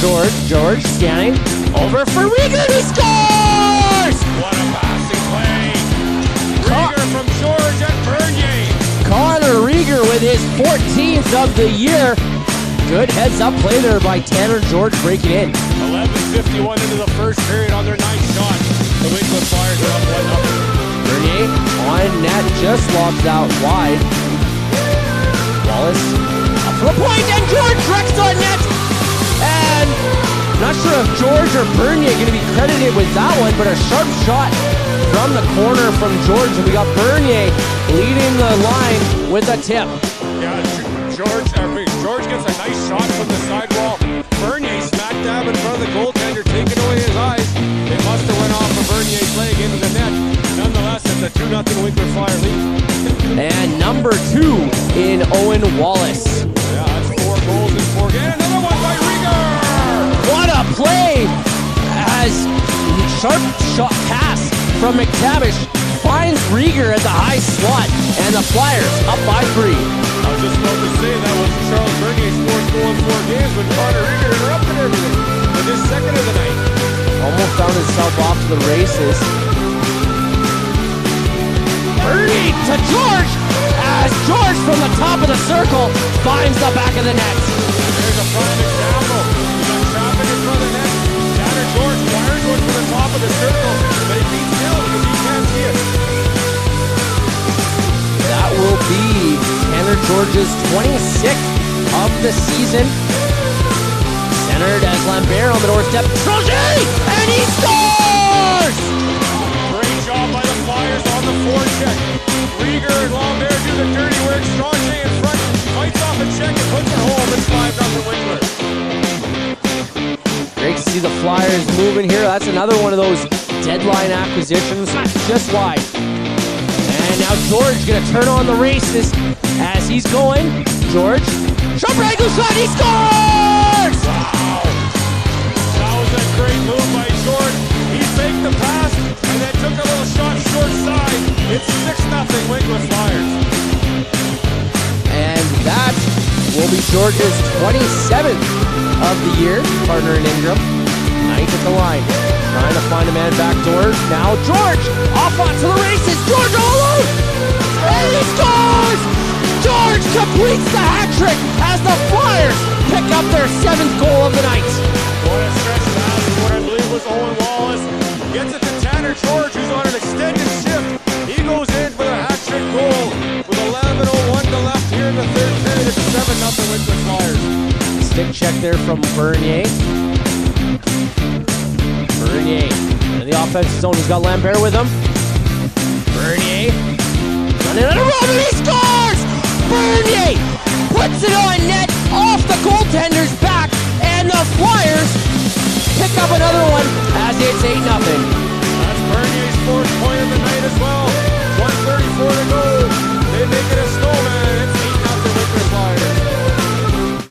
George. George scanning. Over for Rieger. He scores! What a passing play. Rieger from George and Bernier. Connor Rieger with his 14th of the year. Good heads-up play there by Tanner George breaking in. 11:51 into the first period on their ninth shot. The Winkler Flyers are up 1-0. Bernier on net, just lobs out wide. Wallace up for the point, and George wrecks on net. And not sure if George or Bernier going to be credited with that one, but a sharp shot from the corner from George, and we got Bernier leading the line with a tip. Yeah, George gets a nice shot from the sidewall. Bernier smack dab in front of the goaltender, taking away his eyes. It must have went off of Bernier's leg into the net. Nonetheless, it's a 2-0 Winkler Flyer lead. And number 2 in Owen Wallace. Yeah, that's 4 goals in 4 games. Another one by Rieger! What a play! As sharp shot pass from McTavish finds Rieger at the high slot, and the Flyers up by 3. I was just about to say that was Charles Bernier's 4th goal in 4 games when Connor Rieger interrupted everything with his 2nd of the night. Almost found himself off to the races. Bernie to George, as George from the top of the circle finds the back of the net. There's a prime example. You got traffic in front of the net. Tanner George fires one from the top of the circle, but he beats Hill because he can't see it. That will be Tanner George's 26th of the season. Centered as Lambert on the doorstep. Troget! And he scores! Great job by the Flyers on the forecheck. Rieger and Lambert do the dirty work. Troget in front, fights off a check and puts it home. It's 5-0 Winkler. Great to see the Flyers moving here. That's another one of those deadline acquisitions. Just wide. And now George gonna turn on the races as he's going. George, sharp angle shot, he scores! Wow! That was a great move by George. He faked the pass and then took a little shot short side. It's 6-0 Winkler Flyers. And that will be George's 27th of the year. Partner in Ingram, 9th at the line. Trying to find a man backdoor. Now George off onto the races. George all alone! And he scores! George completes the hat trick as the Flyers pick up their 7th goal of the night. What a stretch pass from what I believe was Owen Wallace. Gets it to Tanner George, who's on an extended shift. He goes in for the hat trick goal with 11:01 to left here in the 3rd period. It's 7-0 Winkler Flyers. Stick check there from Bernier. Bernier in the offensive zone. He's got Lambert with him. Bernier running out of room, and he scores! Bernier puts it on net off the goaltender's back, and the Flyers pick up another one as it's a